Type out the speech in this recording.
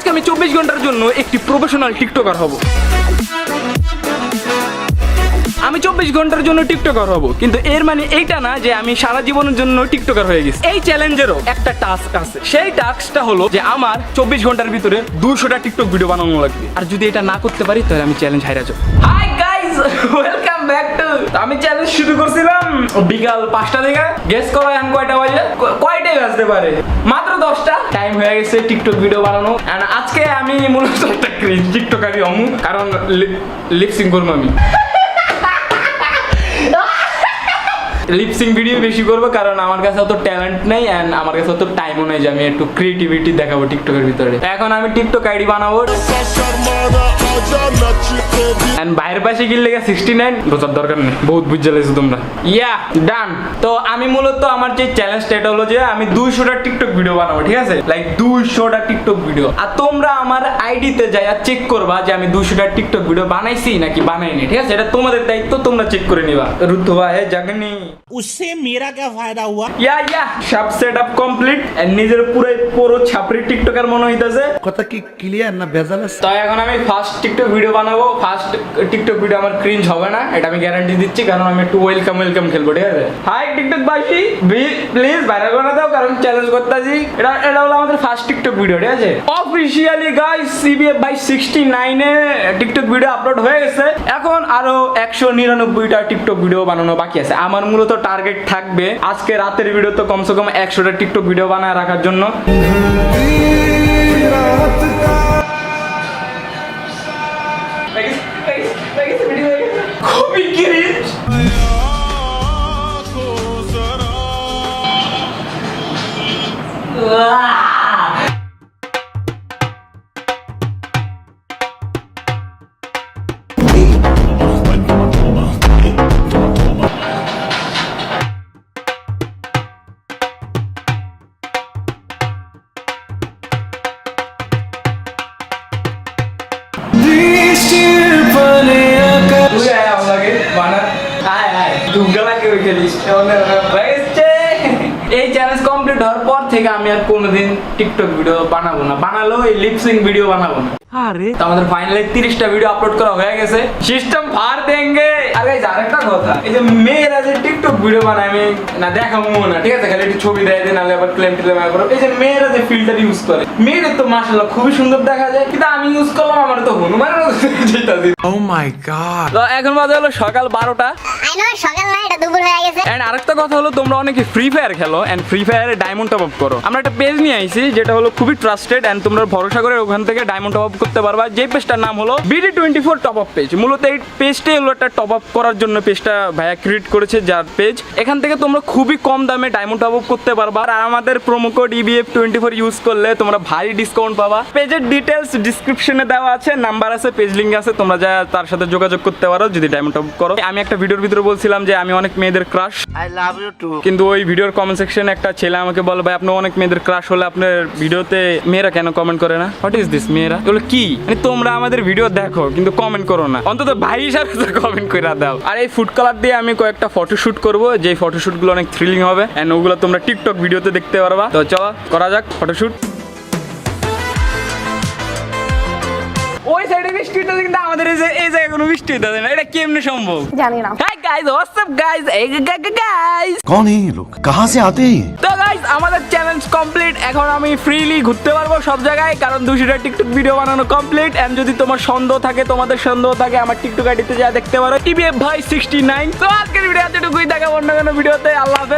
আজকে আমি 24 ঘন্টার জন্য একটি প্রফেশনাল টিকটকার হব। আমি 24 ঘন্টার জন্য টিকটকার হব, কিন্তু এর মানে এইটা না যে আমি সারা জীবনের জন্য টিকটকার হয়ে গেছি। এই চ্যালেঞ্জেরও একটা টাস্ক আছে। সেই টাস্কটা হলো যে আমার 24 ঘন্টার ভিতরে 200টা টিকটক ভিডিও বানানো লাগবে। আর যদি এটা না করতে পারি তাহলে আমি চ্যালেঞ্জ হারিয়ে যাব। Hi guys, welcome back to. আমি চ্যালেঞ্জ শুরু করছিলাম বিকাল 5টা থেকে। গেস করো এখন কয়টা বাজে? কয়টাই বাজতে পারে, মাত্র 10টা। টাইম হয়ে গেছে টিকটক ভিডিও বানানো। এন্ড আজকে আমি মূলত একটা ক্রিঞ্জ টিকটকারই হমু, কারণ লিপসিং করবো আমি। লিপসিং ভিডিও বেশি করবো, কারণ আমার কাছে অত ট্যালেন্ট নেই এন্ড আমার কাছে অত টাইমও নেই যে আমি একটু ক্রিয়েটিভিটি দেখাবো টিকটকের ভিতরে। এখন আমি টিকটক আইডি বানাবো এন্ড বাইরের পাশে গিয়ে 69 বোঝার দরকার নেই, বহুত বুঝে লেছো তোমরা। ইয়া ডান। তো আমি মূলত আমার যে চ্যালেঞ্জটা এটা হলো যে আমি 200টা টিকটক ভিডিও বানাবো, ঠিক আছে? লাইক 200টা টিকটক ভিডিও। আর তোমরা আমার আইডিতে যাইয়া চেক করবা যে আমি 200টা টিকটক ভিডিও বানাইছি নাকি বানাইনি, ঠিক আছে? এটা তোমাদের দায়িত্ব, তোমরা চেক করে নিবা। রুদ্ধ ভাই জাগনি, उससे मेरा क्या फायदा हुआ? ইয়া সব সেটআপ কমপ্লিট এন্ড নিজের পুরো ছাপরি টিকটকার মনে হইতাছে। কথা কি ক্লিয়ার না ভেজাল আছে? তো এখন আমি ফার্স্ট টিকটক ভিডিও বানাবো। ফার্স্ট টিকটক ভিডিও আমার ক্রিঞ্জ হবে না, এটা আমি গ্যারান্টি দিচ্ছি, কারণ আমি একটু ওয়েলকাম খেলবো, ঠিক আছে? হাই টিকটক বাসী, প্লিজ ভাইরাল করে দাও, কারণ চ্যালেঞ্জ করতেছি। এটা হলো আমাদের ফার্স্ট টিকটক ভিডিও, ঠিক আছে? অফিশিয়ালি গাইস CBF বাই 69 এ টিকটক ভিডিও আপলোড হয়ে গেছে। এখন আরো 199টা টিকটক ভিডিও বানানো বাকি আছে। আমার মূলত টার্গেট থাকবে আজকে রাতের ভিডিও তো কমসে কম 100টা টিকটক ভিডিও বানায় রাখার জন্য। খুবই ক্রিঞ্জ। এই চ্যালেঞ্জ কমপ্লিট হওয়ার পর থেকে আমি আর কোনোদিন টিকটক ভিডিও বানাবো না, বানালেও এই লিপসিং ভিডিও বানাবো না। আরে তো আমাদের ফাইনালি 30টা ভিডিও আপলোড করা হয়ে গেছে। সিস্টেম ফার দেंगे। আর গাইস আরেকটা কথা, এই যে মেয়েরা যে টিকটক ভিডিও বানায় আমি না দেখাবো না, ঠিক আছে? খালি একটু ছবি দেয়, নালে আবার ক্লেম করো। এই যে মেয়েরা যে ফিল্টার ইউজ করে, মেয়েদের তো মাশাআল্লাহ খুবই সুন্দর দেখা যায়, কিন্তু আমি ইউজ করলাম আমার তো হনুমানের মতো যেতাছি। ও মাই গড। তো এখন বাজে হলো সকাল 12টা। আই নো সকাল না, এটা দুপুর হয়ে গেছে। এন্ড আরেকটা কথা হলো, তোমরা অনেকে ফ্রি ফায়ার খেলো এন্ড ফ্রি ফায়ারে ডায়মন্ড টপ আপ করো। আমরা একটা পেজ নিয়ে আইছি যেটা হলো খুবই ট্রাস্টেড এন্ড তোমরা ভরসা করে ওখান থেকে ডায়মন্ড টপ আপ করতে পারবা। যে পেজটার নাম হলো BD24 টপ আপ পেজ। মূলত এই পেজটাই হলো একটা টপ আপ করার জন্য পেজটা ভাইয়া ক্রিয়েট করেছে, যার পেজ। এখান থেকে তোমরা খুবই কম দামে ডায়মন্ড টপ আপ করতে পারবা। আর আমাদের প্রোমো কোড EBF24 ইউজ করলে তোমরা ভারী ডিসকাউন্ট পাবা। পেজের ডিটেইলস ডেসক্রিপশনে দেওয়া আছে, নাম্বার আছে, পেজ লিংক আছে, তোমরা যা তার সাথে যোগাযোগ করতে পারো যদি ডায়মন্ড টপ আপ করো। আমি একটা ভিডিওর ভিতরে বলছিলাম যে আমি অনেক মেয়েদের crush, I love you too. কিন্তু ওই ভিডিওর কমেন্ট সেকশনে একটা ছেলে আমাকে বলে, ভাই আপনি অনেক মেয়েদের ক্রাশ হলে আপনার ভিডিওতে মেয়েরা কেন কমেন্ট করে না? What is this? মেয়েরা এগুলো কি? মানে তোমরা আমাদের ভিডিও দেখো কিন্তু কমেন্ট করো না, অন্তত ভাই হিসাবে তো কমেন্ট করে দাও। আর এই ফুড কালার দিয়ে আমি কয়েকটা ফটোশুট করবো, যে ফটোশুটগুলো অনেক থ্রিলিং হবে এন্ড ওগুলো তোমরা টিকটক ভিডিওতে দেখতে পারবা। তো চলো করা যাক ফটোশুট। ওই সাইডে বৃষ্টি হইতেছে, কিন্তু আমাদের এই জায়গায় কোনো বৃষ্টি হইতেছে না। এটা কেমনে সম্ভব? জানি না। Hi guys, what's up guys? এই গাইস, कौन है ये लोग? कहाँ से आते हैं? তো গাইস আমাদের চ্যালেঞ্জ কমপ্লিট। এখন আমি ফ্রিলি ঘুরতে পারবো সব জায়গায়, কারণ 200টা টিকটক ভিডিও বানানো কমপ্লিট। এন্ড যদি তোমার সন্দেহ থাকে, তোমাদের সন্দেহ থাকে, আমার টিকটক আইডিতে যা দেখতে পারো EBF ভাই 69। তো আজকের ভিডিও এতটুকুই, দেখা অন্য কোনো ভিডিওতে। আল্লাহ হাফেজ।